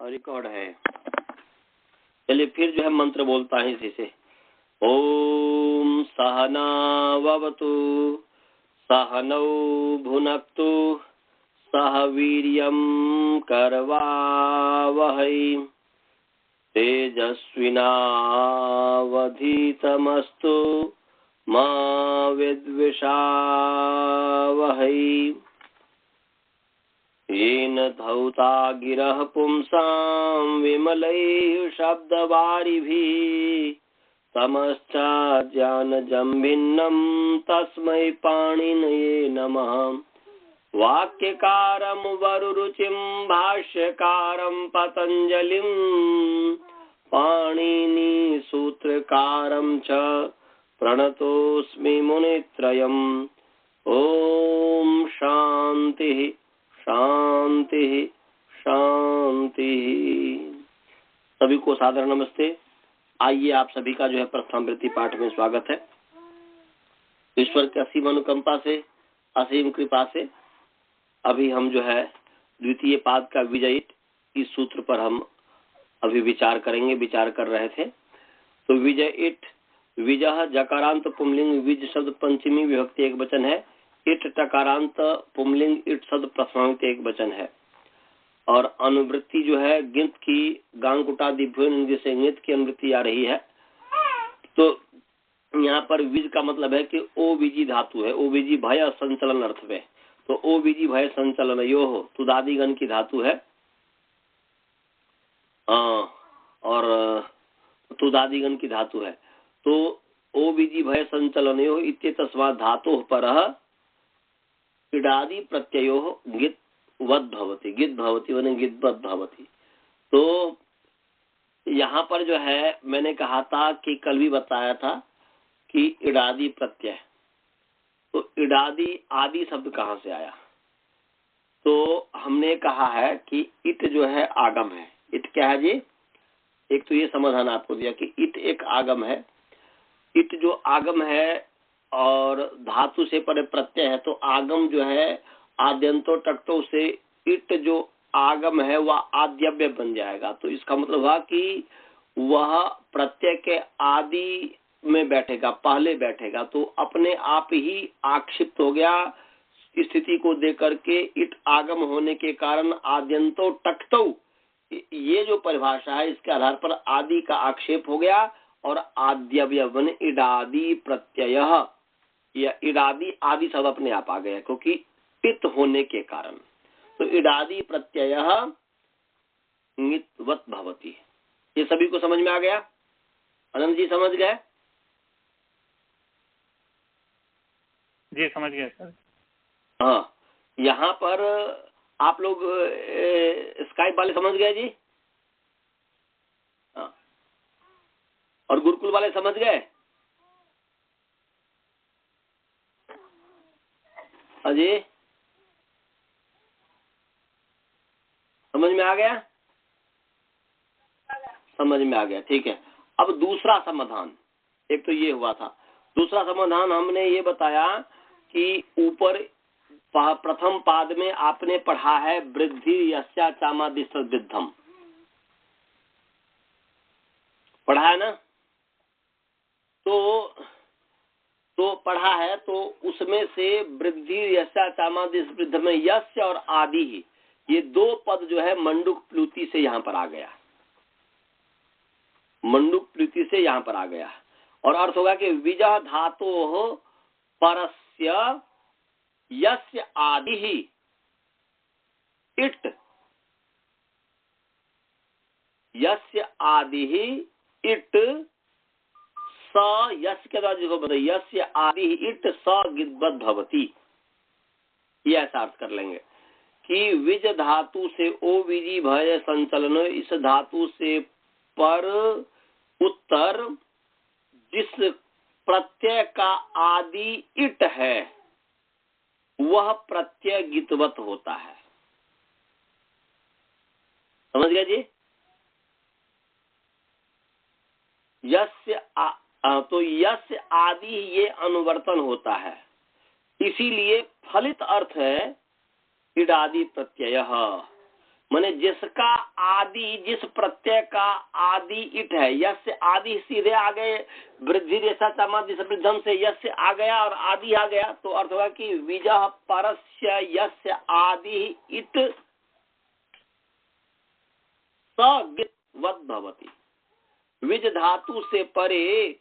Record है। चलिए फिर जो है मंत्र बोलता है इसी से। ओम सहनावतु सहनौ भुनक्तु सह वीर्यं करवावहै तेजस्विनावधीतमस्तु मा विद्विषावहै। येन धौता गिरः पुंसां विमलैः शब्दवारिभिः तमश्चाज्ञानजं भिन्नं तस्मै पाणिनये नमः। वाक्यकारं वरुरुचिं भाष्यकारं पतञ्जलिं पाणिनि सूत्रकारं च प्रणतोऽस्मि मुनित्रयम्। ओम शांति शांति शांति। सभी को सादर नमस्ते। आइए आप सभी का जो है प्रथमावृत्ति पाठ में स्वागत है। ईश्वर की असीम अनुकंपा से, असीम कृपा से अभी हम जो है द्वितीय पाद का विजय इस सूत्र पर हम अभी विचार करेंगे, विचार कर रहे थे। तो विजय इट, विजह जकारांत पुंलिंग, विज शब्द पंचमी विभक्ति एक वचन है। इट टकारांत पुंलिंग, इट शब्द प्रथमाविभक्ति एक वचन है। और अनुवृत्ति जो है गिंत की गांगुटा दिभ्योन जैसे गिंत की अनुवृत्ति आ रही है। तो यहाँ पर विज का मतलब है कि ओ विजी धातु है, ओ विजी भय संचलन अर्थ में। तो ओ विजी भय संचलन यो हो तुदादिगण की धातु है और तुदादिगण की धातु है। तो ओ विजी भय संचलन यो इत्येतस्मात् धातु परः इडादि प्रत्ययो गित वद भवति, गित भवति वने गित वद भवति। तो यहाँ पर जो है मैंने कहा था कि कल भी बताया था कि इडादि प्रत्यय, तो इडादि आदि शब्द कहाँ से आया? तो हमने कहा है कि इट जो है आगम है। इट क्या है जी? एक तो ये समाधान आपको दिया कि इट एक आगम है। इट जो आगम है और धातु से परे प्रत्यय है, तो आगम जो है आद्यंतो टकतो से इट जो आगम है वह आद्यव्य बन जाएगा। तो इसका मतलब हुआ कि वह प्रत्यय के आदि में बैठेगा, पहले बैठेगा। तो अपने आप ही आक्षिप्त हो गया स्थिति को देख करके। इट आगम होने के कारण आद्यंतो टकतो, ये जो परिभाषा है इसके आधार पर आदि का आक्षेप हो गया और आद्यव्य बने इडादि प्रत्यय। या इडादि आदि सब अपने आप आ गया क्योंकि पित होने के कारण। तो इडादि प्रत्यय ङित्वत् भवति। ये सभी को समझ में आ गया? अनंत जी समझ गए? जी समझ गया सर। हाँ, यहाँ पर आप लोग स्काइप वाले समझ गए जी? हाँ। और गुरुकुल वाले समझ गए? अजय समझ में आ गया? समझ में आ गया, ठीक है। अब दूसरा समाधान, एक तो ये हुआ था। दूसरा समाधान हमने ये बताया कि ऊपर प्रथम पाद में आपने पढ़ा है वृद्धि यस्या चामादिष्ट वृद्धम, पढ़ा है ना? तो पढ़ा है। तो उसमें से वृद्धि यस्या चामादिष्ट वृद्ध में यस्य और आदि ही, ये दो पद जो है मंडूक प्लुति से यहाँ पर आ गया। मंडूक प्लुति से यहाँ पर आ गया और अर्थ होगा कि विजह धातो परस्य यस्य आदि ही इट, यस्य आदि ही इट स, यस्य के बाद जिसको बताइए यस्य आदि ही इट स गिद्वत् भवति। ये ऐसा अर्थ कर लेंगे कि विज धातु से ओ विजी भय संचलन, इस धातु से पर उत्तर जिस प्रत्यय का आदि इट है वह प्रत्यय गितवत होता है। समझ गया जी? यस्य तो यस्य आदि ये अनुवर्तन होता है, इसीलिए फलित अर्थ है इडादि प्रत्यय। माने जिसका आदि, जिस प्रत्यय का आदि इट है, यस्य आदि सीधे आ गए, वृद्धि रेशा समाधि वृद्धम से यस्य आ गया और आदि आ गया, तो अर्थ होगा कि विजह परस्य यस्य आदि इट सगितवत् भवति। विज धातु से परे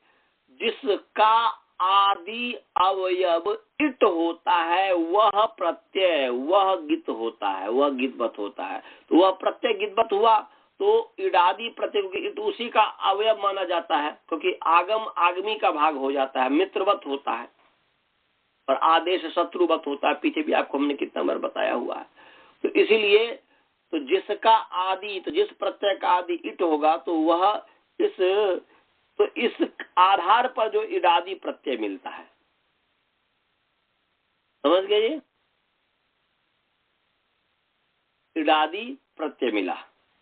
जिसका आदि अवयव इट होता है वह प्रत्यय, वह गित होता है, वह गितवत होता है। तो वह प्रत्यय गितवत हुआ तो इडादी प्रत्यय इट उसी का अवयव माना जाता है, क्योंकि आगम आगमी का भाग हो जाता है, मित्रवत होता है और आदेश शत्रुवत होता है। पीछे भी आपको हमने कितना बार बताया हुआ है। तो इसीलिए तो जिसका आदि, तो जिस प्रत्यय का आदि इट होगा तो वह इस आधार पर जो इडादी प्रत्यय मिलता है, समझ गए ये? इडादी प्रत्यय मिला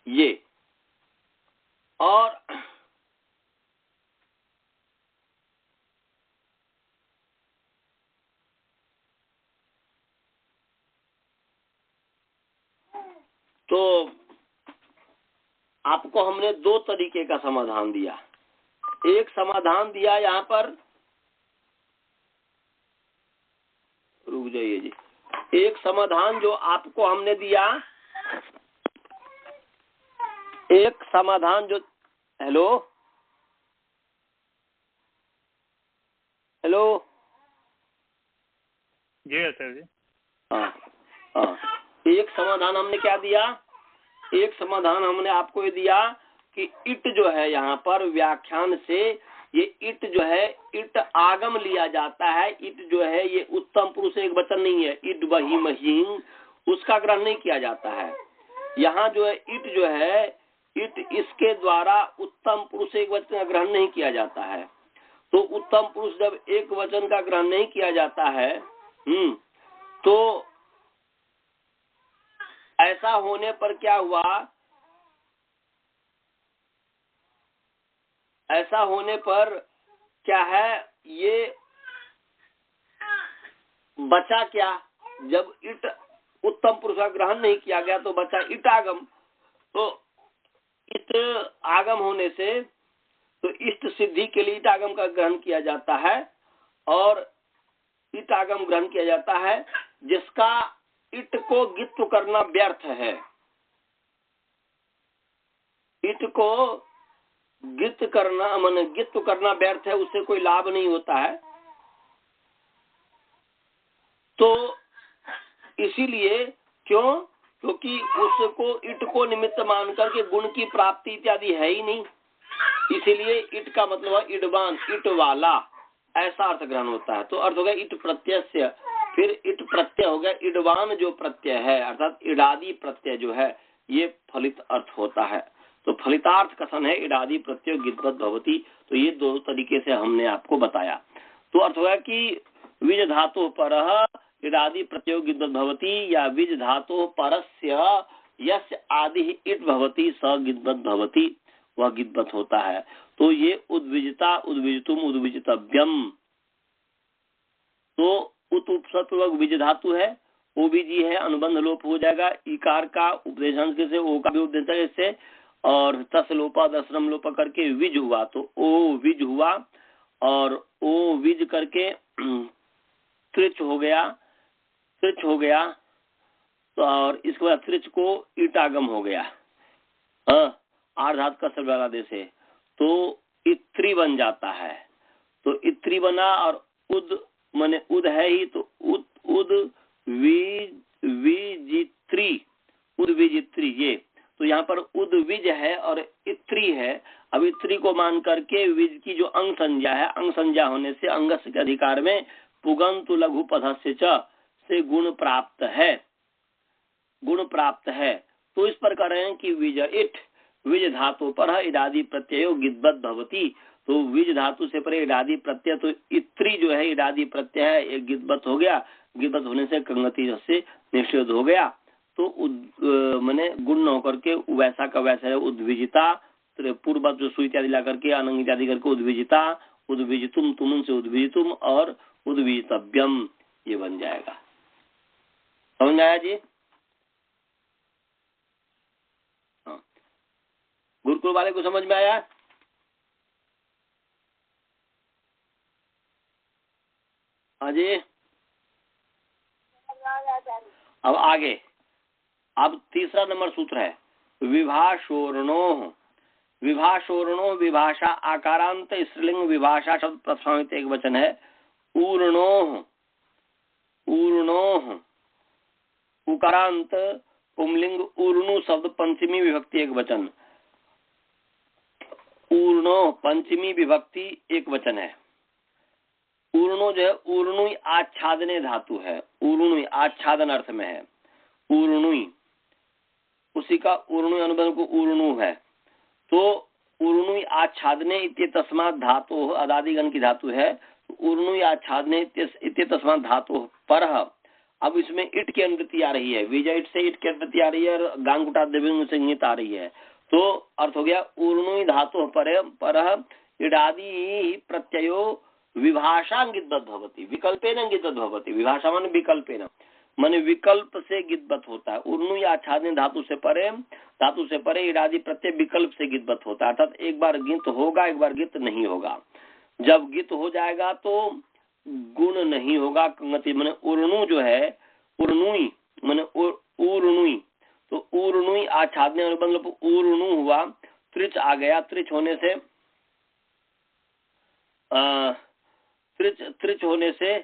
ये। और तो आपको हमने दो तरीके का समाधान दिया। एक समाधान दिया यहाँ पर, रुक जाइए जी, एक समाधान जो आपको हमने दिया, एक समाधान जो, हेलो हेलो जी सर जी। हाँ, एक समाधान हमने क्या दिया, एक समाधान हमने आपको ये दिया कि इट जो है यहाँ पर व्याख्यान से, ये इट जो है इट आगम लिया जाता है। इट जो है ये उत्तम पुरुष एक वचन नहीं है, इट वही महीन, उसका ग्रहण नहीं किया जाता है। यहाँ जो है इट जो है इट, इसके द्वारा उत्तम पुरुष एक वचन का ग्रहण नहीं किया जाता है। तो उत्तम पुरुष जब एक वचन का ग्रहण नहीं किया जाता है, तो ऐसा होने पर क्या हुआ, ऐसा होने पर क्या है, ये बचा क्या, जब इट उत्तम पुरुष का ग्रहण नहीं किया गया तो बचा इट आगम। तो इट आगम होने से तो इष्ट सिद्धि के लिए इट आगम का ग्रहण किया जाता है, और इट आगम ग्रहण किया जाता है जिसका इट को गित्व करना व्यर्थ है। इट को गित्व करना माने गित्व करना व्यर्थ है, उससे कोई लाभ नहीं होता है। तो इसीलिए क्यों, क्योंकि उसको इट को निमित्त मान करके गुण की प्राप्ति इत्यादि है ही नहीं, इसीलिए इट का मतलब है इडवान, इट वाला, ऐसा अर्थ ग्रहण होता है। तो अर्थ हो गया इट प्रत्यय से, फिर इट प्रत्यय हो गया इडवान जो प्रत्यय है, अर्थात इडादी प्रत्यय जो है ये फलित अर्थ होता है। तो फलितार्थ कथन है इडादी प्रत्यय गितवत् भवति। तो ये दो तरीके से हमने आपको बताया। तो अर्थ होगा कि विज धातु परः इडादी प्रत्यय गितवत् भवति, या विज धातु परस्य यस्य आदि इट भवति स गितवत् भवति, वह गितवत् होता है। तो ये उद्विजता, उद्विजतुम, उद्विजितव्यम, तो उत उपसर्ग विज धातु है, ओबीजी है, अनुबंध लोप हो जाएगा। इकार का उपदेशांश से ओ का भी उपदेश है इससे, और तस लोपा दशरम लोप करके विज हुआ, तो ओ विज हुआ, और ओ विज करके त्रिच हो गया, त्रिच हो गया, तो और इसके बाद त्रिच को ईटागम हो गया। आर्धात का सर्वला देश है, तो इत्री बन जाता है। तो इत्री बना, और उद माने उद है ही, तो उद उद विजित्री, उद विजित्री ये। तो यहाँ पर उद विज है और इत्री है। अब इत्री को मान करके विज की जो अंग संज्ञा है, अंग संज्ञा होने से अंगस के अधिकार में पुगंतु लघु पदस्य च से गुण प्राप्त है, गुण प्राप्त है। तो इस पर कह रहे हैं कि विज इट, विज धातु पर इडादी प्रत्यय गितवत् भवति। तो विज धातु से परे इडादी प्रत्यय, तो इत्री जो है इडादी प्रत्यय है, एक गितवत् हो गया, गितवत् होने से कंगति से निषेध हो गया। तो मैंने गुण न होकर के वैसा का वैसा है उद्विजिता, पूर्व जो सुई इत्यादि ला करके अनंग इत्यादि करके उद्विजिता, उद्विजितुम, तुम से उद्विजितुम, और उद्विजितव्यम ये बन जाएगा। समझ आया जी? गुरुकुल वाले को समझ में आया? हाँ जी। अब आगे, अब तीसरा नंबर सूत्र है विभाषोर्णो। विभाषोर्णो विभाषा आकारांत स्त्रीलिंग विभाषा शब्द प्रथमावित एक वचन है। ऊर्णो, ऊर्णो उकारांत पुंलिंग ऊर्णु शब्द पंचमी विभक्ति एक वचन। ऊर्णो पंचमी विभक्ति एक वचन है। ऊर्णो जो है ऊर्णुई आच्छादने धातु है। ऊर्णुई आच्छादन अर्थ में है। ऊर्णुई, उसी का ऊर्णुई अनुबंध को ऊर्णु है। तो ऊर्णुई आच्छादने इत्य तस्मात् धातु अदादिगण की धातु है। ऊर्णुई आच्छादने इत्य तस्मात् धातु परः। अब इसमें इट की अनुवृत्ति आ रही है। विजय इट से इट की अनुवृत्ति आ रही है और गांगुटा दिव्य से इंगित आ रही है। तो अर्थ हो गया ऊर्णुई धातु परः इडादि प्रत्ययो विभाषांगितवत् भवति विकल्पेन अंगितवत् भवति। विभाषा माने विकल्पेन, माने विकल्प से गितवत् होता है। ऊर्णुई आच्छादने धातु से परे इडादि प्रत्यय विकल्प से गितवत् होता है। अर्थात एक बार गित होगा, एक बार गित नहीं होगा। जब गित हो जाएगा तो गुण नहीं होगा। माने ऊर्णु जो है ऊर्णुई माने ऊर्णुई, तो ऊर्णुई आच्छादने अनुबंध ऊर्णु हुआ। त्रिच आ गया। त्रिच होने से त्रिच होने से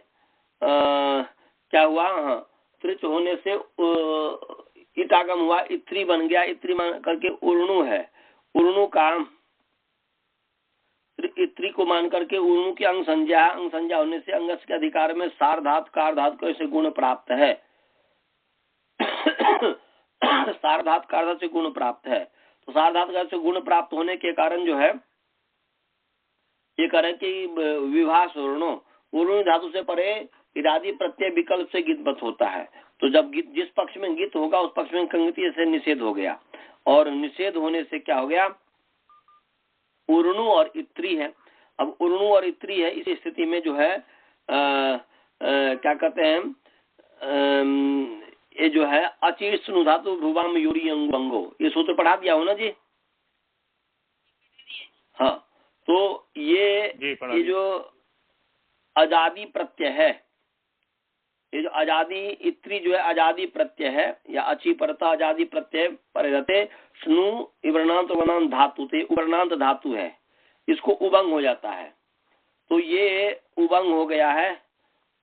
क्या हुआ? हाँ, त्रिच होने से इटागम हुआ, इत्री बन गया। इत्री मान करके ऊर्णु है। ऊर्णु का इत्री को मान करके ऊर्णु की अंग संज्ञा होने से अंगस के अधिकार में सार्धात कारधात को ऐसे गुण प्राप्त है। सार्धात कारधात से गुण प्राप्त है। तो सार्धात कारधात से गुण प्राप्त होने के कारण जो है ये करें कि विभाषोर्णो ऊर्णु धातु से परे इडादि प्रत्यय विकल्प से गितवत् होता है। तो जब जिस पक्ष में गित होगा उस पक्ष में कंगति से निषेध हो गया। और निषेध होने से क्या हो गया? ऊर्णु और इत्री है। अब ऊर्णु और इत्री है, इस स्थिति में जो है क्या कहते हैं, ये जो है अचिष्णु धातु भ्रुवाम यूरी अंगो, ये सूत्र पढ़ा दिया हो ना जी? हाँ, तो ये जो अजादी प्रत्यय है, ये जो अजादी इत्री जो है अजादी प्रत्यय है या अची परता अजादी प्रत्यय परिरते स्नु इवर्णांत वर्णांत धातु थे, उवर्णांत धातु है, इसको उबंग हो जाता है। तो ये उबंग हो गया है।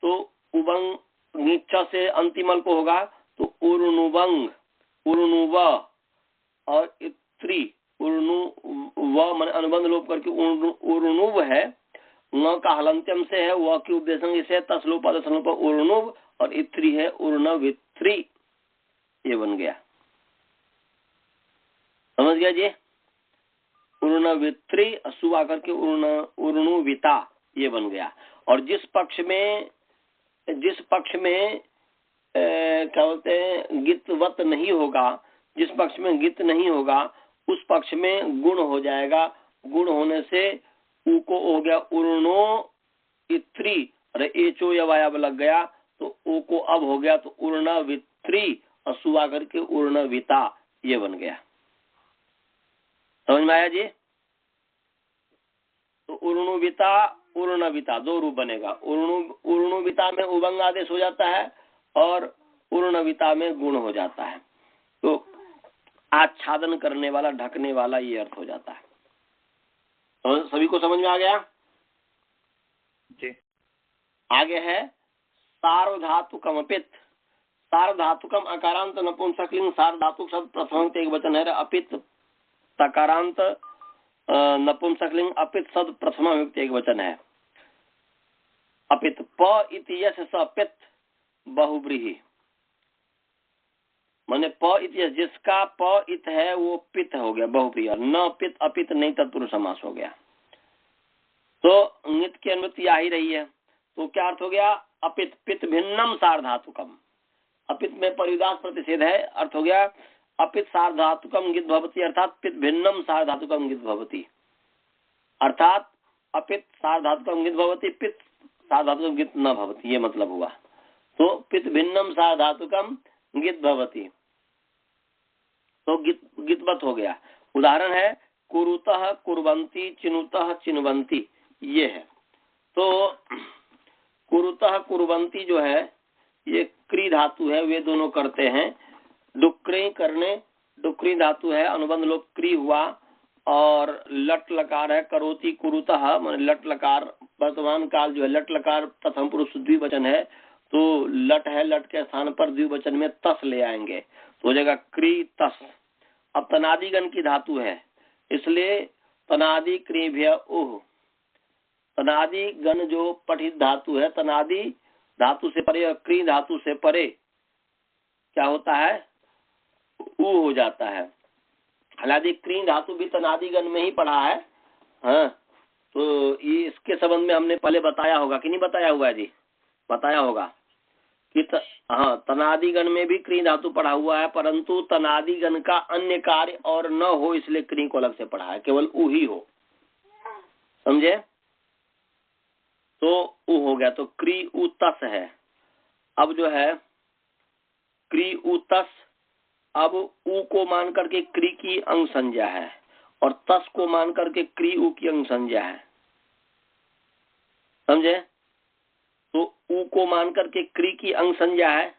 तो उबंग नीचा से अंतिमल को होगा तो उर्णुबंग, उर्णुव और इत्री उर्णु व मन अनुबंध लोप करके उर्णुव है। न का हलंत्यम से है, व की उपदेशंग से तसलोप उर्णुव और इत्री है उर्णवित्री। ये बन गया, समझ गया जी? उर्णवित्री असु आकर के उर्णुविता ये बन गया। और जिस पक्ष में क्या बोलते हैं गितवत नहीं होगा, जिस पक्ष में गित नहीं होगा उस पक्ष में गुण हो जाएगा। गुण होने से उ को हो गया उर्णो इत्री और एचो यवायब लग गया तो ओ को अब हो गया तो उर्णवित्री असु आकर के उर्णविता ये बन गया। समझ में आया जी? तो उर्णुविता उर्णविता दो रूप बनेगा। उर्णुविता में उबंग आदेश हो जाता है और उर्णविता में गुण हो जाता है। तो आच्छादन करने वाला, ढकने वाला ये अर्थ हो जाता है। तो सभी को समझ में आ गया जी? आगे है सार्वधातुकम अपित। सार्वधातुकम अकारांत नपुंसकलिंग सार्वधातुक शब्द प्रथम एक वचन है। अपित तकारांत नपुंसकलिंग अपित शब्द प्रथमा विभक्ति एक वचन है। अपित प इति यश स अपित बहुब्रीहि, माने प इति जिसका प इत है वो पित हो गया बहुब्रीहि, और न पित अपित नहीं तत्पुरुष समास हो गया। तो नित की अनुवृत्ति आ ही रही है। तो क्या अर्थ हो गया? अपित पित भिन्नम सार्वधातुकम। अपित में परिदास प्रतिषेध है, अर्थ हो गया अपित सार्वधातुकम गित भवति, अर्थात पित भिन्नम सार्वधातुकम गित भवति, अर्थात अपित सार्वधातुकम गित भवति पित सार्वधातुकम गित न भवति, ये मतलब हुआ। तो पित भिन्नम सार्वधातुकम गित भवति, तो गितवत हो गया। उदाहरण है कुरुतः कुर्वन्ति, चिनुतः चिन्वन्ति, ये है। तो कुरुतः कुर्वन्ति जो है ये क्री धातु है, वे दोनों करते हैं। डुक्री करने, डुक्री धातु है, अनुबंध लोप क्री हुआ, और लट लकार है करोति कुरुतः, माने लट लकार वर्तमान काल जो है लट लकार प्रथम पुरुष द्विवचन है, तो लट है, लट के स्थान पर द्विवचन में तस ले आएंगे तो हो जाएगा क्री तस। अब तनादिगण की धातु है, इसलिए तनादि क्रिभ्य उह, तनादि गण जो पठित धातु है, तनादि धातु से परे, क्री धातु से परे क्या होता है, ऊ हो जाता है। हालांकि क्री धातु भी तनादि गण में ही पढ़ा है, हाँ, तो ये इसके संबंध में हमने पहले बताया होगा कि नहीं बताया हुआ है जी, बताया होगा कि हाँ, तनादि गण में भी क्री धातु पढ़ा हुआ है, परंतु तनादि गण का अन्य कार्य और न हो इसलिए क्री को अलग से पढ़ा है, केवल ऊ ही हो, समझे। तो ऊ हो गया, तो क्री उ तस है। अब जो है क्री उ तस, अब ऊ को मान करके क्री की अंग संज्ञा है और तस को मान करके क्री ऊ की अंग संज्ञा है, समझे। तो ऊ को मान करके क्री की अंग संज्ञा है,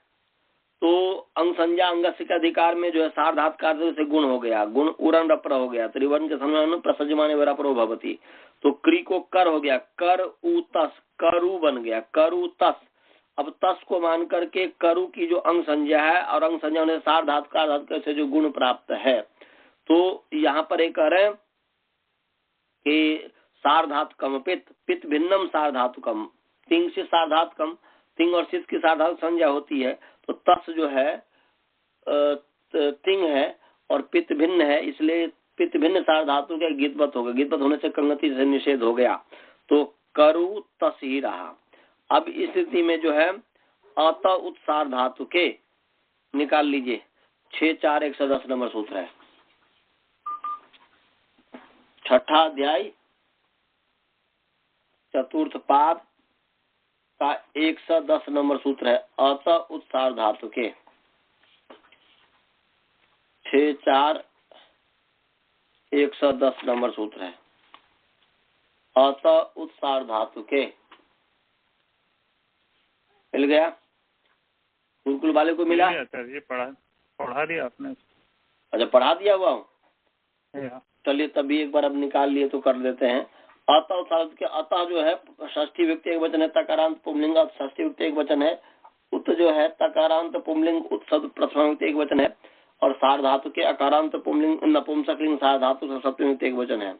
तो अंग संज्ञा अंगस्य के अधिकार में जो है सार्वधातुक कार्य से गुण हो गया, गुण उरण रपर हो गया, त्रिवर्ण के समान प्रसज्यमाने रपरो भवति, तो क्री को कर हो गया, कर उ तस, करु बन गया, करु तस। अब तस को मान करके करु की जो अंग संज्ञा है और अंग संज्ञा होने सार्वधातुक से जो गुण प्राप्त है, तो यहाँ पर एक कह रहे कि सार्वधातुकम पित, पित भिन्नम सार्वधातुकम, तिंग से सार्वधातुकम, तिंग और सिस की सार्वधातुक संज्ञा होती है, तो तस जो है तिंग है और पित भिन्न है, इसलिए पित भिन्न सार्वधातु के गीतवत हो गया, गीतवत होने से कंगति से निषेध हो गया, तो करु तस ही रहा। अब इस स्थिति में जो है अत उत सार्वधातु के निकाल लीजिए, 6-4-110 नंबर सूत्र है, छठा अध्याय चतुर्थ पाद का 110 नंबर सूत्र है, अत उत सार्वधातु के 6-4-110 नंबर सूत्र है, अत उत सार्वधातु के। मिल गया, गुरुकुल वाले को मिला? ये पढ़ा दिया आपने? अच्छा, पढ़ा दिया हुआ हूँ, चलिए तभी एक बार अब निकाल लिए तो कर देते हैं। अतः सार्वधातु के, अतः जो है षष्ठी व्यक्ति एक वचन है, तकारांत पुंलिंग षष्ठी व्यक्ति एक वचन है, उत जो है तकारांत पुंलिंग उत शब्द प्रथम व्यक्ति एक वचन है, और सार्वधातु के अकारांत पुंलिंग नपुंसकलिंग सार्वधातु सप्तमी व्यक्ति एक वचन है।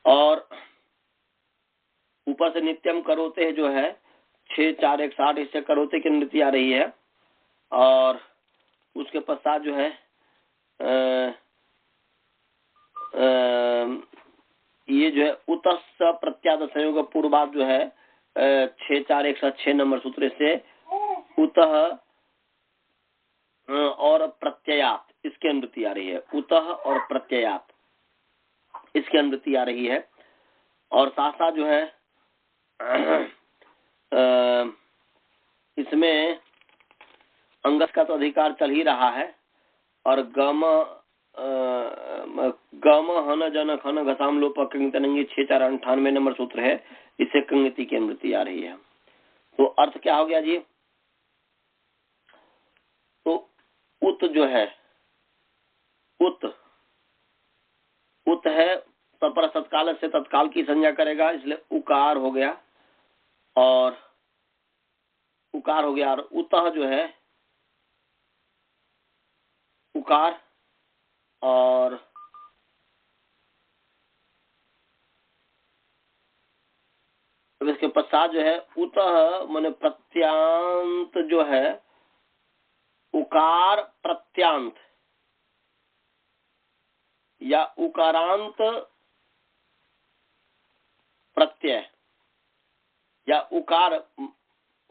और ऊपर से नित्यम करोते जो है 6-4-160, इससे करोते की नृत्य आ रही है, और उसके पश्चात जो है ये जो है उतस प्रत्याद संयोग पूर्वाद जो है 6-4-106 नंबर सूत्र से उतः और प्रत्ययात इसकी अनुवृत्ति आ रही है, उतः और प्रत्ययात इसकी अनुवृत्ति आ रही है। और साथ साथ जो है इसमें अंगस का तो अधिकार चल ही रहा है, और गम हन जन खन घसाम लोप कंगतनंगी 6-4-98 नंबर सूत्र है, इससे कंगति की अनुवृत्ति आ रही है। तो अर्थ क्या हो गया जी, तो उत जो है उत है सपर तत्काल से तत्काल की संज्ञा करेगा, इसलिए उकार हो गया, और उकार हो गया, और उतः जो है उकार, और इसके पश्चात जो है उतः माने प्रत्यांत जो है उकार प्रत्यांत या उकारांत प्रत्यय, या उकार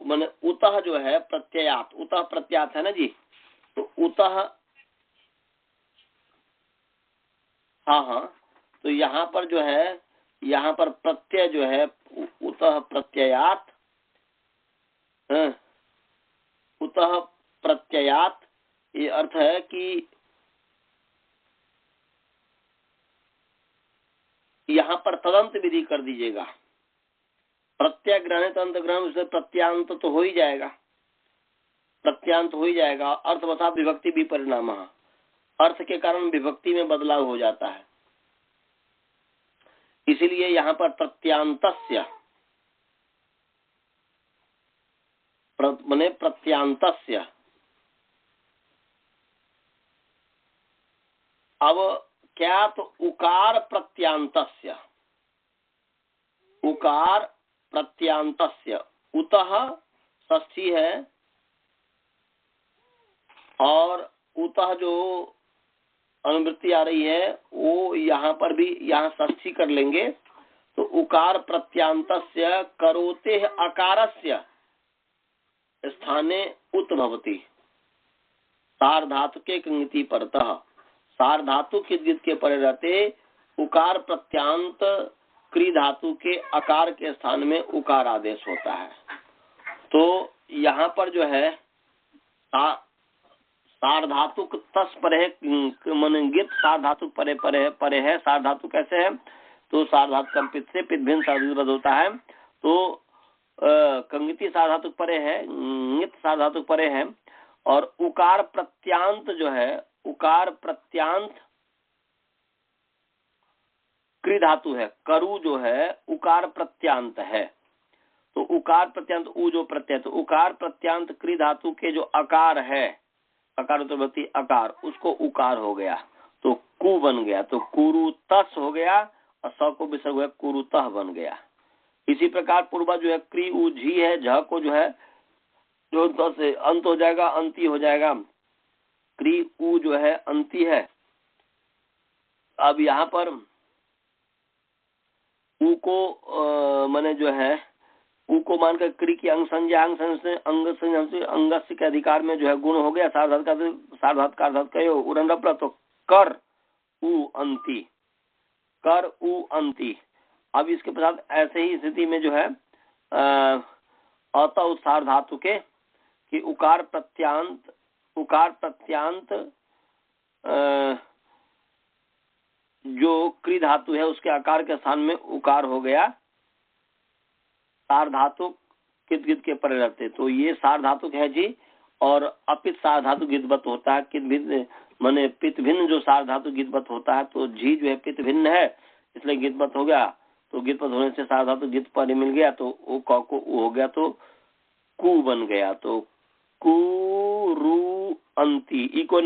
माने उतः जो है प्रत्ययात, उतः प्रत्यात है ना जी, तो उतः हाँ, तो यहाँ पर जो है, यहाँ पर प्रत्यय जो है उतः प्रत्ययात, उतः प्रत्ययात, ये अर्थ है कि यहाँ पर तदंत विधि कर दीजिएगा। प्रत्यय ग्रहण तदंत ग्रहण, उसमें प्रत्यांत तो हो ही जाएगा, प्रत्यांत हो ही जाएगा। अर्थवशा विभक्ति भी परिणाम, अर्थ के कारण विभक्ति में बदलाव हो जाता है, इसीलिए यहाँ पर प्रत्यांतस्य माने प्रत्यांतस्य। अब क्या, तो उकार प्रत्यांतस्य, उकार प्रत्यांतस्य, उतः षष्ठी है और उतः जो अनुवृत्ति आ रही है वो यहाँ पर भी यहाँ षष्ठी कर लेंगे। तो उकार प्रत्यांतस्य करोते अकारस्य स्थाने उत भवति सार्धातु के कंगति परतः, सार्धातु के द्वित के परे रहते उकार प्रत्यांत क्री धातु के अकार के स्थान में उकार आदेश होता है। तो यहाँ पर जो है सार्धातुक तस परे मन गित सार्धातुक परे परे परे है। सार्धातु कैसे है, तो सार्धातु कंपित से पित भिन्न सार्धातु होता है, तो कंगिति सार्धातुक परे है, गित सार्धातुक परे है। और उकार प्रत्यांत जो है, उकार प्रत्यांत क्री धातु है, करु जो है उकार प्रत्यांत है। तो उकार प्रत्यांत उ जो प्रत्यय, तो उकार प्रत्यांत क्री धातु के जो अकार है, अकार उत्तरवर्ती अकार, उसको उकार हो गया तो कु बन गया, तो कुरुतस हो गया और स को विसर्ग हुआ कुरुतः बन गया। इसी प्रकार पूर्वा जो है क्री उ झी है, झ को जो है जो तो से अंत हो जाएगा, अंती हो जाएगा, क्री उ जो है अंती है। अब यहाँ पर उ को माने जो है उ को मानकर क्री की अंग संज्ञा, अंग संज्ञा अंगस्य के अधिकार में जो है गुण हो गया, सार्धात का अर्थ कहो उड़न रपड़ा, तो कर उ अंती, कर उ अंती। अब इसके पश्चात ऐसे ही स्थिति में जो है अत उत्सार धातु के कि उकार प्रत्यांत जो क्री धातु है उसके आकार के स्थान में उकार हो गया, सार धातु कित गित के परे रहते, तो ये सार धातु है जी। और अपित सार धातु गितवत होता है, कित भिन्न माने पित भिन्न जो सार धातु गितवत होता है, तो झी जो है पित भिन्न है इसलिए गितवत हो गया, तो गितवत होने से सार धातु गित पर मिल गया, तो वो क को उ हो गया तो कु बन गया, तो कुरु अंती। इको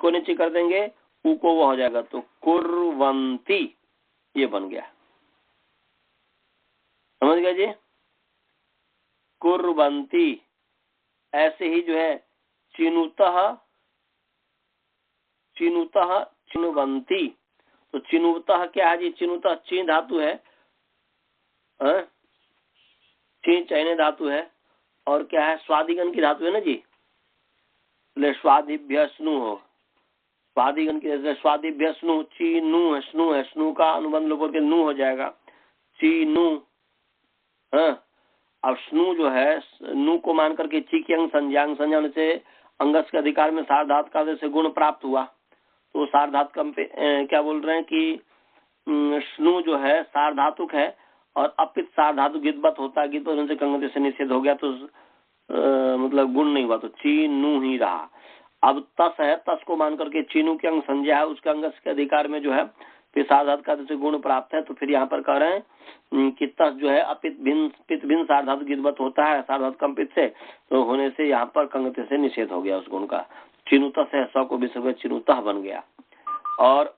नेची कर देंगे, उ को वो हो जाएगा, तो कुर्वंती ये बन गया। समझ गए जी, कुर्वंती। ऐसे ही जो है चिनुतः चिनुवंती, तो चिनुतः क्या है जी, चिनुतः ची धातु है, ची चैने धातु है, और क्या है स्वादिगण की धातु है ना जी, स्वादिभ्य स्नु हो, स्वादिगण की जैसे स्वादिभ्य स्नु, ची नु है, स्नु है, स्नु का अनुबंध लोगों के नु हो जाएगा, ची नु। अब स्नु जो है नु को मान करके ची की अंग संज्ञा से अंगस के अधिकार में सार्धात का से गुण प्राप्त हुआ, तो सार्धात क्या बोल रहे हैं कि स्नु जो है सार्धातुक है और अपित सार्धातु गितवत होता है, गितवत होने से कंगति से निषेध हो गया, तो मतलब गुण नहीं हुआ, तो ची नु ही रहा। अब तस है, तस को मान करके चीनू के अंग संज्ञा है, उसके अंगस के अधिकार में जो है फिर सार्धात का से गुण प्राप्त है, तो फिर यहाँ पर कह रहे हैं कि तस जो है अपित भिन्न सार्धातु गितवत होता है सार्धात कंपित से, तो होने से यहाँ पर कंगति से निषेध हो गया उस गुण का। चिनुतस है, स को विसर्ग चिनुतः बन गया। और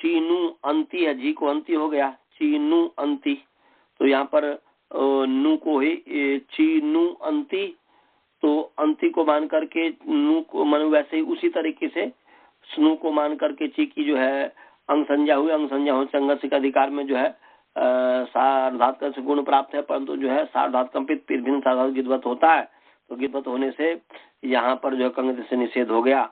चीनू अंती है, जी को अंती हो गया, चीनू अंती, तो यहाँ पर नु को ही चीनू अंती, तो अंती को मान करके नु को मान वैसे ही उसी तरीके से स्नु को मान करके ची की जो है अंग संज्ञा हुई, अंग संज्ञा हो संघर्ष के अधिकार में जो है सार्धात का से गुण प्राप्त है, परंतु जो है सार्धात कंपित फिर भिन्न सार्धात गितवत होता है, तो गितवत होने से यहाँ पर जो है कंगति से निषेध हो गया,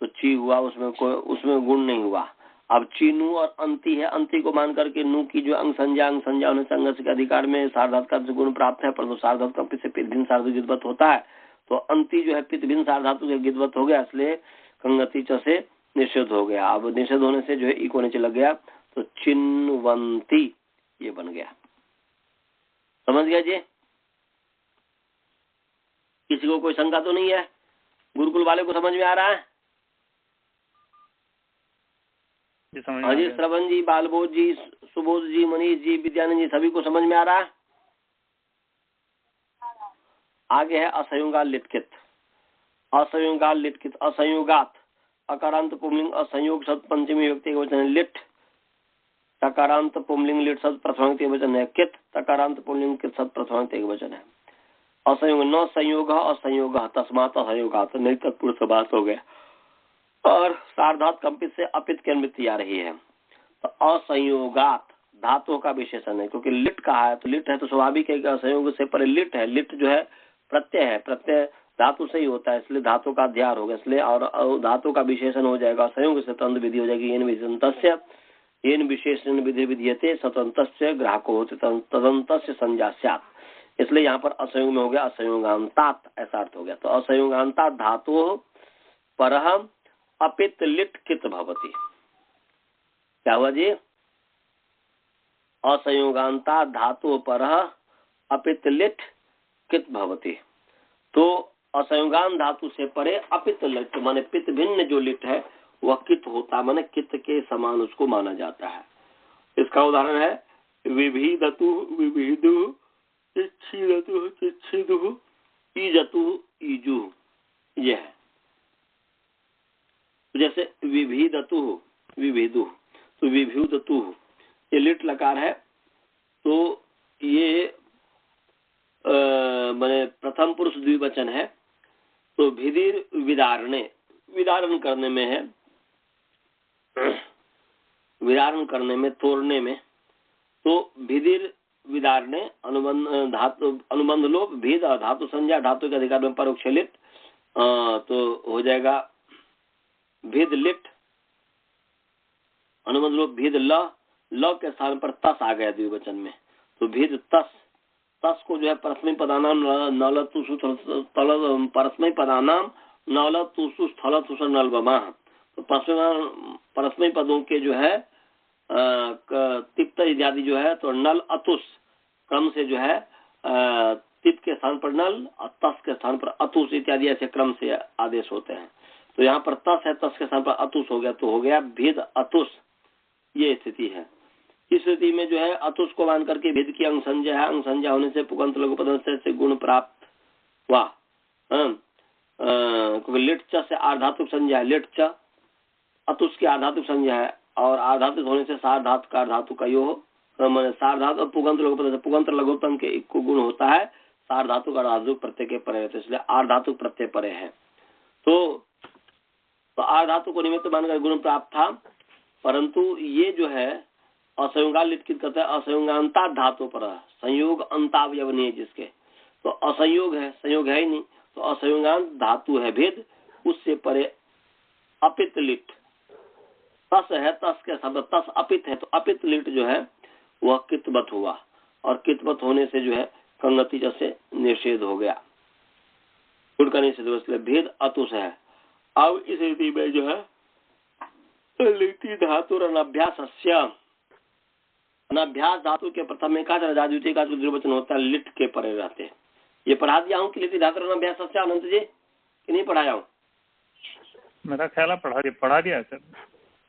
तो ची हुआ, उसमें गुण नहीं हुआ। अब चीनू और अंती है, अंती को मान करके नु की जो अंग संज्ञा होने संघर्ष के अधिकार में सार्धात का गुण प्राप्त है, परंतु सार्धात कंपित से पित भिन्न सार्धातु गितवत होता है, तो अंती जो है पित भिन्न सार्धातु के गितवत हो गया, इसलिए कंगति च से निषेध हो गया। अब निषेध होने से जो है ई को नीचे लग गया, तो चिन्वंती ये बन गया। समझ गया जी? किसी को कोई शंका तो नहीं है? गुरुकुल वाले को समझ में आ रहा है? हाँ जी, श्रवण जी, बालबोध जी, सुबोध जी, मनीष जी, विद्यानंद जी, सभी को समझ में आ रहा है? आगे है असंयोगात लिटकित। असंयोगात लिटकित, असंयोगात अकारांत पुंलिंग असंयोग शब्द पंचमी व्यक्ति का वचन है लिट। तकारांत पुंलिंग लिट शब्द प्रथम व्यक्ति का वचन है कित। तकारांत पुंलिंग कित शब्द प्रथम व्यक्ति का वचन है। असंयोग न संयोग असंयोग तस्मात असंयोगात, नहीं तत्पुरुष बात हो गया। और सार्वधातु कंपित से अपित की अनुवृत्ति आ रही है। तो असंयोगात धातुओं का विशेषण है, क्योंकि लिट कहा है तो लिट है तो स्वाभाविक है कि असंयोग से परे लिट है। लिट जो है प्रत्यय है, प्रत्यय धातु से ही होता है, इसलिए धातु का अध्यार होगा, इसलिए और धातु का विशेषण हो जाएगा। संयोग से तंत्र विधि हो जाएगी। येन विशेषण विधि विधीयते स्वतंत्र ग्राहको होते तदंत संज्ञा स्यात्, इसलिए यहाँ पर असंयोग में हो गया असंयोगांतात, ऐसा अर्थ हो गया। तो असंयोगांतात धातु परः अपित लिट कित भवति। क्या हुआ जी? असंयोगांता धातु परः अपित लिट कित भवति। तो असंयोगान धातु से परे अपित लिट माने पित भिन्न जो लिट है वह कित होता, माने कित के समान उसको माना जाता है। इसका उदाहरण है विभिदतु विभिदु, चिच्छिदतु चिच्छिदु, ईजतु ईजु, यह है। जैसे विभिदतु विभिदु, तो विभुदतु ये लिट लकार है, तो ये माने प्रथम पुरुष द्विवचन है। तो भिदिर विदारणे, विदारण करने में है, विदारण करने में, तोड़ने में। तो भिदिर विदारणे अनुबंध धातु अनुबंध लोप भेद धातु संज्ञा धातु के अधिकार में परोक्ष लिट, तो हो जाएगा भेद लिट अनुबंध लोप भेद ल के स्थान पर तस आ गया द्विवचन में, तो भेद तस। तस को जो है परस्मै पदानाम नलतुसु तल परस्मै पदानाम नलतुसु स्थलतुसु नलबमा, तो परस्मै पदों के जो है तिप्त इत्यादि जो है तो नल अतुस क्रम से जो है तिप के स्थान पर नल और तस के स्थान पर अतुस इत्यादि ऐसे क्रम से आदेश होते हैं। तो यहाँ पर तस है, तस के स्थान पर अतुस हो गया, तो हो गया भेद अतुस, ये स्थिति है। इस स्थिति में जो है अतुस को मान करके भेद की अंग संज्ञा है, अंग संज्ञा होने से पुगंत लघु पद से गुण प्राप्त हुआ। क्योंकि लिट च से आर्धातुक संज्ञा है, लिट च अतुस की आर्धातुक संज्ञा है, और आर्धातुक होने से सार्धातु का धातु का यो सार्धातु और पुगंत लघु पद से पुगंत लघुत्तम के एक को गुण होता है, सार्धातु का धातुक प्रत्यय के परे रहते, इसलिए आर्धातुक प्रत्यय परे है। तो आर्धातु को निमित्त मानकर गुण प्राप्त था, परंतु ये जो है असंयोगा लिटकित करते हैं असंयोगांता धातु पर, संयोग अंतावयव नहीं है जिसके, तो असंयोग है, संयोग है ही नहीं, तो असंयोगांत धातु है भेद, उससे परे अपित लिट तस है, तस के शब्द तस अपित है, तो अपित लिट जो है वह कितवत हुआ, और कितवत होने से जो है कंगति जैसे निषेध हो गया, गुण का निषेध हो, इसलिए भेद अतुस है। अब इस स्थिति में जो है लिटि धातु अनभ्यास अनभ्यास धातु के प्रथम में का द्वितीय का जो द्विवचन होता है लिट के परे रहते हैं। ये पढ़ा दिया हूँ कि लिटि धातु अनभ्यास अनंत जी, कि नहीं पढ़ाया हूँ? मेरा ख्याल है पढ़ा दिया सर,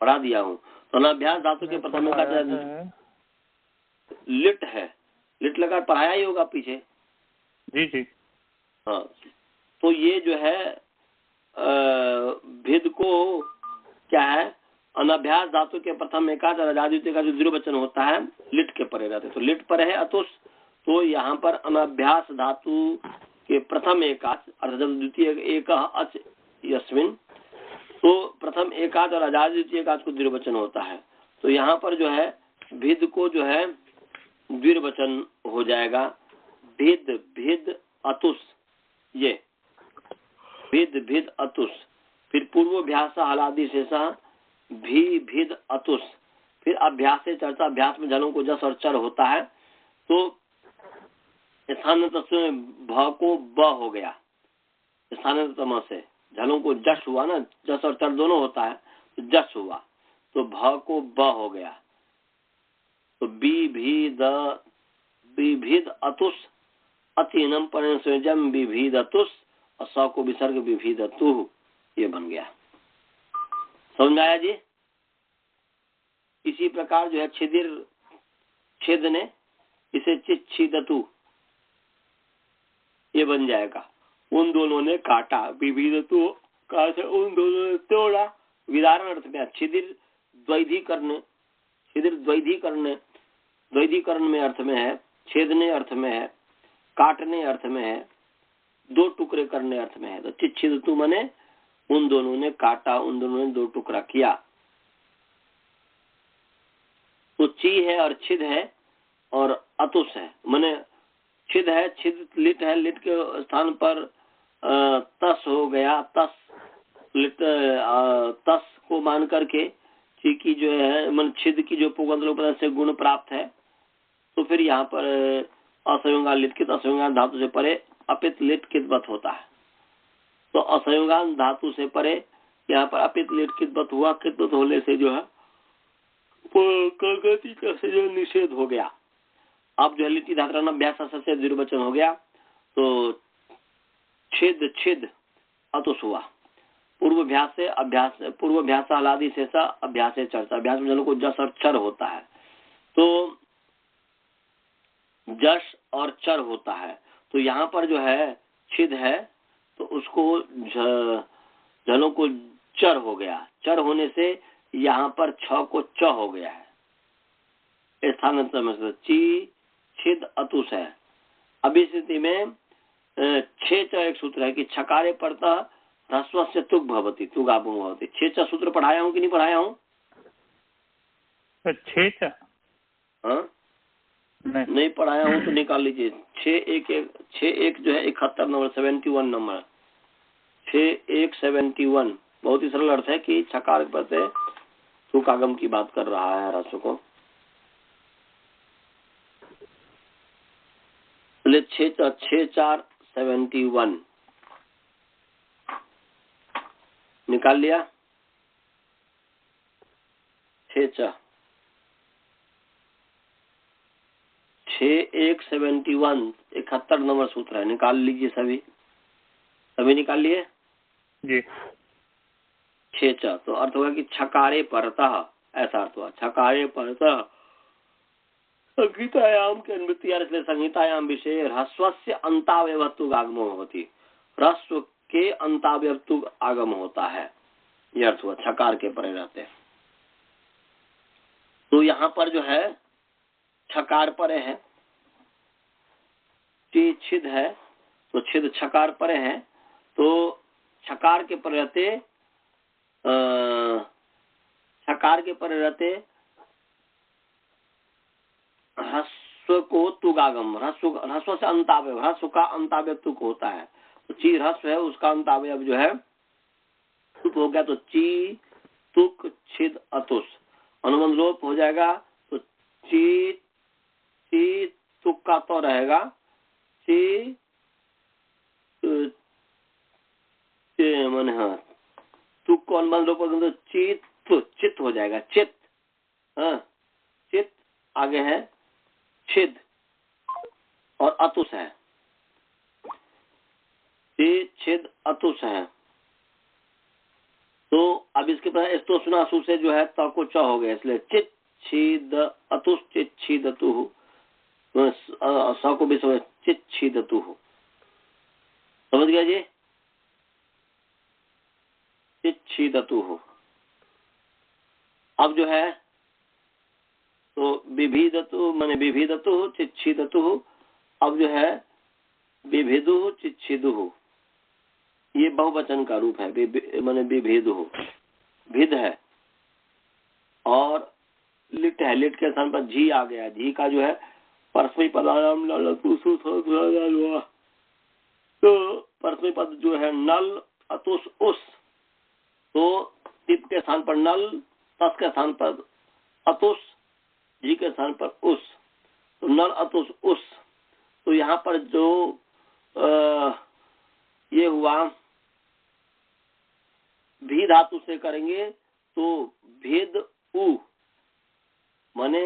पढ़ा दिया हूँ। तो अनभ्यास धातु के प्रथम में का लिट है, लिट लगा पढ़ाया ही होगा पीछे। जी जी हाँ, तो ये जो है भेद को क्या है, अनभ्यास धातु के प्रथम एकाच द्वितीय का जो द्विवचन होता है लिट के परे रहते, तो लिट पर है अतुस, तो यहाँ पर अनभ्यास धातु के प्रथम एकाच अर्थात जब द्वितीय एक अच यस्मिन, तो प्रथम एकाच और अजाद द्वितीय एकाच को द्विवचन होता है, तो यहाँ पर जो है भेद को जो है द्विवचन हो जाएगा भेद भेद अतुस, ये भेद भेद अतुस। फिर पूर्वभ्यास हलादि शेषा भी भेद अतुस, फिर अभ्यास से चर्चा, अभ्यास में झलों को जस और चर होता है, तो स्थान में भ को ब हो गया, स्थान से झलों को जस हुआ ना, जस और चर दोनों होता है, जस हुआ, तो भ को ब हो गया, तो विभिद अतुष अतीनम परिणजम विभिद अतुष और स को विसर्ग विभिद अतु, ये बन गया। समझ में आया जी? इसी प्रकार जो है छिदिर छेद ने, इसे चिच्छिदतु ये बन जाएगा। उन दोनों ने काटा, विभिदतु का से उन दोनों ने तोड़ा। विदारण अर्थ में छिदिर द्वैधीकरण, छिदिर द्वैधीकरण में अर्थ में है, छेदने अर्थ में है, काटने अर्थ में है, दो टुकड़े करने अर्थ में है। तो चिच्छिदतु माने उन दोनों ने काटा, उन दोनों ने दो टुकड़ा किया। तो ची है और छिद है और अतुष है, माने छिद है, छिद लिट है, लिट के स्थान पर तस हो गया, तस लिट तस को मान करके ची की जो है मन छिद की जो पुगंध से गुण प्राप्त है, तो फिर यहाँ पर असंयोगान लिटकित असंयोगान धातु से परे अपित लिटकित होता है। तो असंयोगान धातु से परे यहाँ पर अपित लिटकित हुआ, कित होने से जो है गति का से जो निषेध हो गया। अब जो है लिट्टी धात्रा अभ्यास से द्विवचन हो गया, तो छिद छिद अतुष हुआ। पूर्वाभ्यास से अभ्यास, पूर्वाभ्यास आलादि से अभ्यास से चर्चा, अभ्यास में जनों को जस और चर होता है, तो जस और चर होता है। तो यहाँ पर जो है छिद है तो उसको जनों को चर हो गया, चर होने से यहाँ पर छ को च हो गया है। स्थानांतर में ची छिद अतुष है। अभी स्थिति में छे च एक सूत्र है कि छकारे पड़ता ह्रस्व से तुक भवती, तुगाबु भवती। छे च सूत्र पढ़ाया हूँ कि नहीं पढ़ाया हूँ? छे च हाँ नहीं पढ़ाया हूँ तो निकाल लीजिए। 6 जो है 71 नंबर 71 नंबर 6171 बहुत ही सरल अर्थ है कि छकार पर से तुकागम की बात कर रहा है ह्रस्व को। 6471 निकाल लिया। 6171 71 नंबर सूत्र है, निकाल लीजिए सभी निकाल लिए जी। 6 तो अर्थ होगा कि छकारे परतः, ऐसा अर्थ हुआ छकारे परतः संहितायाम के अनुवृत्ति इसलिए संहितायाम विषय ह्रस्वस्य अंतावयवत्व आगमो होती, ह्रस्व के अंतावयवत्व आगम होता है, यह अर्थ हुआ छकार के परे रहते हैं। तो यहाँ पर जो है छकार परे है, छिद है तो छिद छकार परे है, तो छकार के परे रहते ह्रस्व को तुगागम, ह्रस्व से अंतावयव, ह्रस्व का अंतावयव तुक होता है। तो ची ह्रस्व है, उसका अंतावयव जो है तुक हो गया, तो ची तुक छिद अतुष अनुबंध लोप हो जाएगा। तो ची तुक का तो रहेगा ची मन, हाँ तुक को अनुबंध लोप तो चित हो जाएगा, चित, हाँ चित आगे है छिद और अतुष है, छिद अतुष है। तो अब इसके बाद तो सुनासु से जो है त को च हो गया, इसलिए चित छीद अतुष चित छीदतु, स को भी समझ चित छीदतु, समझ गया जी? चित छीदतु। अब जो है तो विभिदतु माने विभिदतु चिच्छिदतु, अब जो है विभिदु चिच्छिदु, ये बहुवचन का रूप है, माने विभेदु भिद है और लिट है, लिट के स्थान पर झी आ गया, झी का जो है परस्मय पदायाम हुआ, तो परस्मय पद जो है नल अतुष उस, तो टिप के स्थान पर नल, तस के स्थान पर अतुष, जी के स्थान पर उस, तो नल अतुष उस। तो यहाँ पर जो ये हुआ भी धातु से करेंगे तो भेद उ माने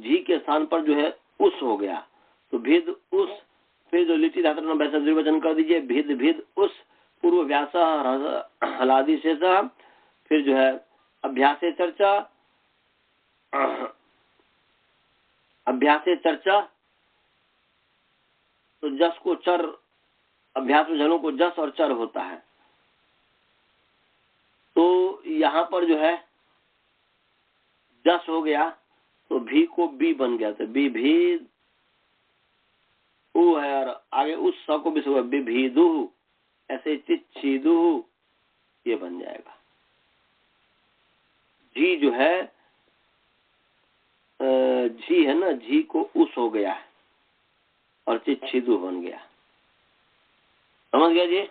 जी के स्थान पर जो है उस हो गया, तो भेद उस, फिर जो लिट्टी धातु नाम वैसा द्विवचन कर दीजिए, भेद भेद उस, पूर्व व्यास हलादि शेष, फिर जो है अभ्यासे चर्चा, अभ्यासे चर्चा, तो जस को चर, अभ्यास में जनों को जस और चर होता है। तो यहाँ पर जो है जस हो गया तो भी को बी बन गया, तो बी भी उ है, और आगे उस स को भी हुआ विभीदु, ऐसे चिच्छिदु ये बन जाएगा। जी जो है जी है ना, जी को उस हो गया है और चिच्छिदु बन गया। समझ गया जी?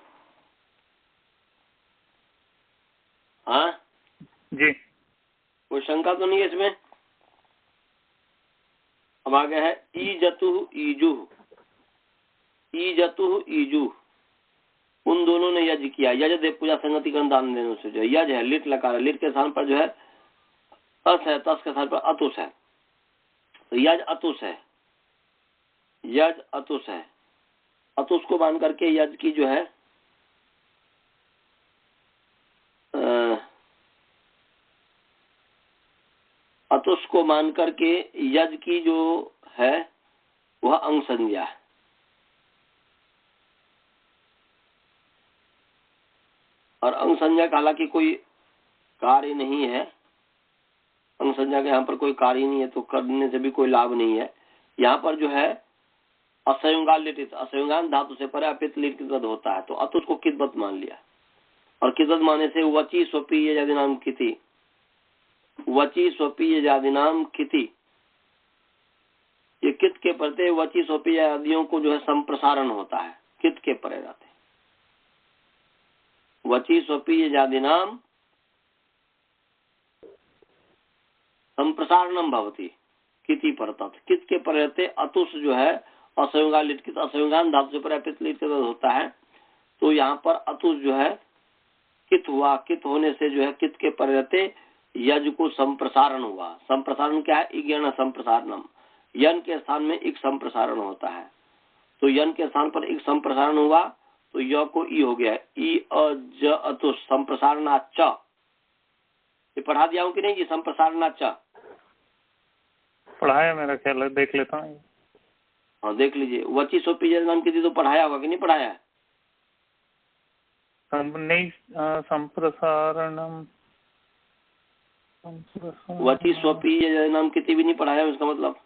हाँ जी। कोई शंका तो नहीं है इसमें? अब आगे है ईजतु ईजु, ईजतु ईजु, उन दोनों ने यज्ञ किया। यज देव पूजा संगति करण दान देने से, जो यज है लिट लकार, लिट के स्थान पर जो है तस है, तस के स्थान पर अतुष है, तो यज अतुष है, यज अतुष है। अतुष को मान करके यज की जो है अतुष को मान करके यज की जो है वह अंग संज्ञा है। और अंग संज्ञा का हालांकि कोई कार्य नहीं है, अंग संज्ञा के यहाँ पर कोई कार्य नहीं है, तो करने से भी कोई लाभ नहीं है। यहाँ पर जो है असंयोगान लिटित, असंयोगान धातु से परे अपित लिटित होता है, तो अतुष को किदवत मान लिया, और किदवत माने से वची स्वपी यजादि नाम किति, वची स्वपी यजादि नाम किति, ये कित के प्रत्यय वची स्वपी यजादियों को जो है संप्रसारण होता है, कित के परे रहते, वची स्वपी यजादि नाम संप्रसारणम भवति किति परतः, कित के परे रहते अतुष जो है असंयोगान लिटकित, असंयोगान धातु से परे लिटकित होता है, तो यहाँ पर अतुष जो है कित हुआ, कित होने से जो है कित के परे रहते यज को संप्रसारण हुआ। संप्रसारण क्या है? इज्ञान संप्रसारणम, यन के स्थान में एक संप्रसारण होता है, तो यन के स्थान पर एक संप्रसारण हुआ तो य को ई हो गया, ई अज अतुष संप्रसारणाच, ये पढ़ा दिया हूं कि नहीं जी? संप्रसारणाच पढ़ाया मेरा ख्याल है, देख लेता हूँ। हाँ देख लीजिए। वची सोपी नाम की थी तो पढ़ाया होगा कि नहीं पढ़ाया है? नहीं, संप्रसारणम, वची स्वपी नाम किति भी नहीं पढ़ाया, इसका मतलब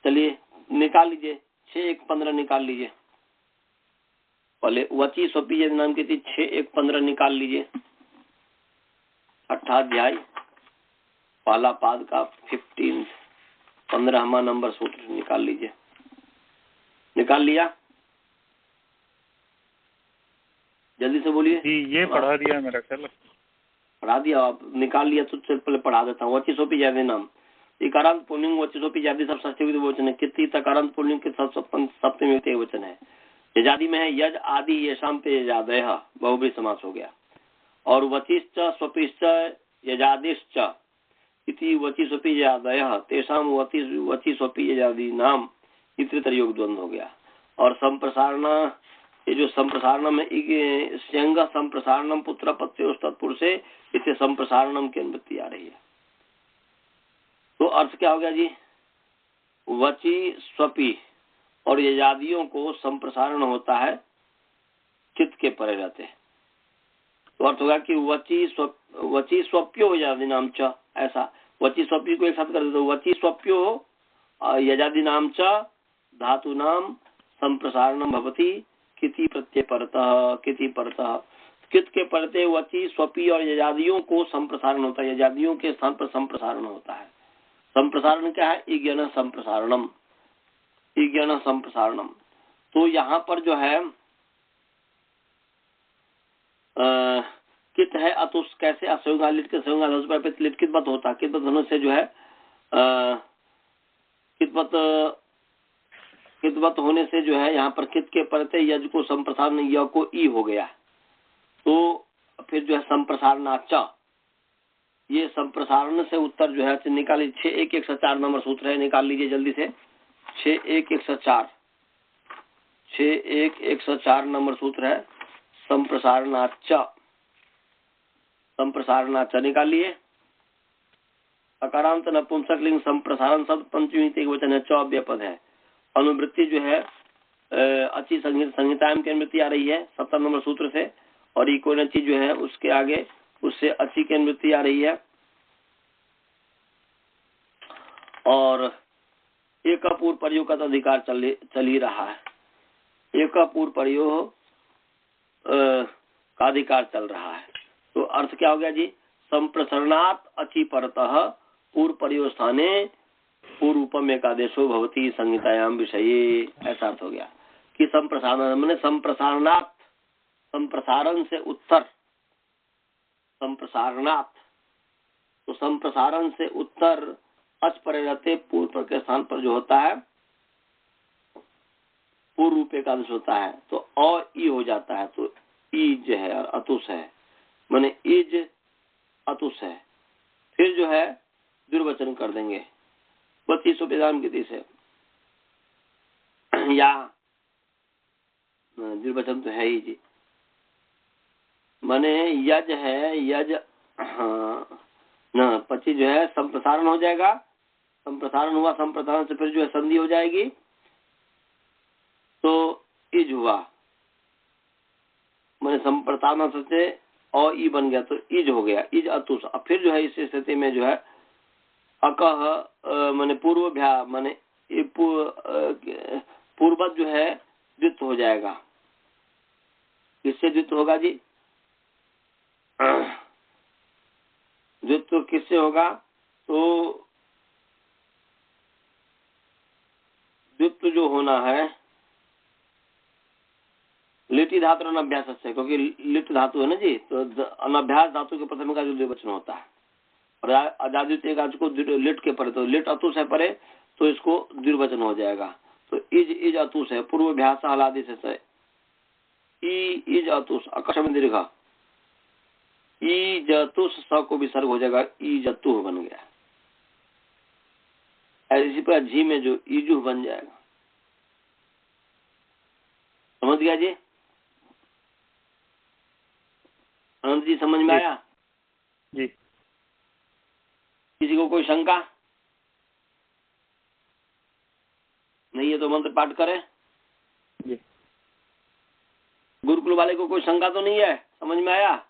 चलिए निकाल लीजिए, 6-1-15 निकाल लीजिए। पहले वची स्वपी नाम की थी, 6-1-15 निकाल लीजिए। 8वां अध्याय पहला पाद का 15वां नंबर सूत्र निकाल लीजिए। निकाल लिया? जल्दी से बोलिए जी। ये पढ़ा दिया मेरा ख्याल, पढ़ा दिया आप? निकाल लिया तो पहले पढ़ा देता हूँ। वची सोपी जादि नाम, इकारांत पुल्लिंग वची सोपी जादि सब षष्ठी वचन है, कितनी तकारांत पुल्लिंग के सप्तमी व्यक्ति वचन है। यजादि में है यज आदि येषाम पे यजादय, बहुब्रीहि समास हो गया। और वचिश्च स्वपिश्च यजादिश्च इति वची स्वपी यजादय तेषाम वची स्वपी यजादि नाम इतर योग द्वंद्व हो गया। और संप्रसारण, ये जो संप्रसारणम है, संग संप्रसारणम पुत्र पत्यों तत्पुरुषे, इससे संप्रसारणम की अनुवृत्ति आ रही है। तो अर्थ क्या हो गया जी? वची स्वपी और यजादियों को संप्रसारण होता है, चित्त के परे रहते हैं, तो अर्थ होगा कि वची स्वप्यो यजादि नाम च, ऐसा वची स्वप्य को एक साथ कर देते, वची स्वप्यो यजादि नाम च धातु नाम संप्रसारणम भवति किति प्रत्यय परतः, किति परतः, कित के परते वची स्वपी और यजादियों को संप्रसारण होता है, यजादियों के स्थान पर संप्रसारण होता है। संप्रसारण क्या है? इज्ञान संप्रसारणम, इज्ञान संप्रसारणम। तो यहाँ पर जो है कित है अतुष, कैसे? असंयोगान लिट के संयोगान पर लिट कितवत होता है, कितवत होने से जो है कितवत कितवत होने से जो है यहाँ पर कित के परते यज को संप्रसारण, य को ई हो गया। तो फिर जो है संप्रसारणा च, ये संप्रसारण से उत्तर जो है निकाल लीजिए। 6-1-104 नंबर सूत्र है, निकाल लीजिए जल्दी से। 6-1-104 6-1-104 नंबर सूत्र है, संप्रसारणाच। संप्रसारणाच निकाल लिए। अकारांत नपुंसक लिंग संप्रसारण शब्द पंचमी एक वचन है, च अव्ययपद है। अनुवृत्ति जो है अच्छी संहिता की अनुवृत्ति आ रही है 70 नंबर सूत्र से, और इकोनची जो है उसके आगे उससे अच्छी की अनुवृत्ति आ रही है। और एक पूर्व प्रयोग का तो अधिकार चल ही रहा है। एक पूर्व प्रयोग का अधिकार चल रहा है। तो अर्थ क्या हो गया जी? संप्रसरणात् अचि परतः पूर्व प्रयोग स्थाने पूर्वपम एकादेशो भवती संहितायाम विषये, ऐसा अर्थ हो गया कि संप्रसारण मैंने संप्रसारणात्, संप्रसारण से उत्तर, संप्रसारणात्, तो संप्रसारण से उत्तर अच परे रहते पूर्व के स्थान पर जो होता है पूर्व रूप एकादश होता है, तो अ ई हो जाता है। तो ईज है और अतुष है, माने इज अतुष है। फिर जो है दुर्वचन कर देंगे 32 वेदांत विधि से, या दुर्वचन तो है ही जी, माने यज है, यज, हाँ ना 25 जो है संप्रसारण हो जाएगा। संप्रसारण हुआ, संप्रसारण से फिर जो है संधि हो जाएगी, तो इज हुआ, मैंने संप्रसारण से और ई बन गया, तो इज हो गया, इज अतुष। अब फिर जो है इस स्थिति में जो है अकह माने पूर्वभ्या माने पूर्वज जो है द्वित्व हो जाएगा। किससे द्वित्व होगा जी? द्वित्व किससे होगा? तो द्वित्व जो होना है लिटि धातु अनभ्यास से, क्योंकि लिट धातु है ना जी, तो अनभ्यास धातु के प्रथम का जो द्विवचन होता है, और अजादित्य का को लिट के परे, तो लिट अतुष है परे, तो इसको द्विवचन हो जाएगा। तो इज अतुष है, पूर्वभ्यास हलादि से इज अतुष अकस्म दीर्घ ई जतुष स को विसर्ग हो जाएगा, ई जतु बन गया। इसी पर झी में जो ईजु बन जाएगा। समझ गया जी? अनंत जी समझ में आया जी? किसी को कोई शंका नहीं है तो मंत्र पाठ करें जी। गुरुकुल वाले को कोई शंका तो नहीं है? समझ में आया?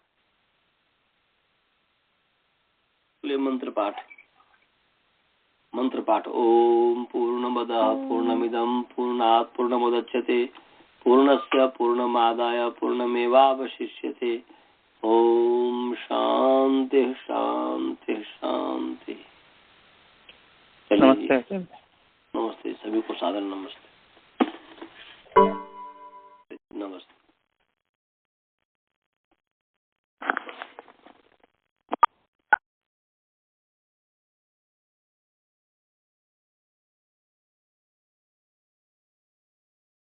मंत्र पाठ, मंत्र पाठ। ओम पूर्णमदः पूर्णमिदं पूर्णात् पूर्णमुदच्यते पूर्णस्य पूर्णमादाय पूर्णमेवावशिष्यते। ओम शांति शांति शांति। नमस्ते। नमस्ते, सभी को सादर नमस्ते।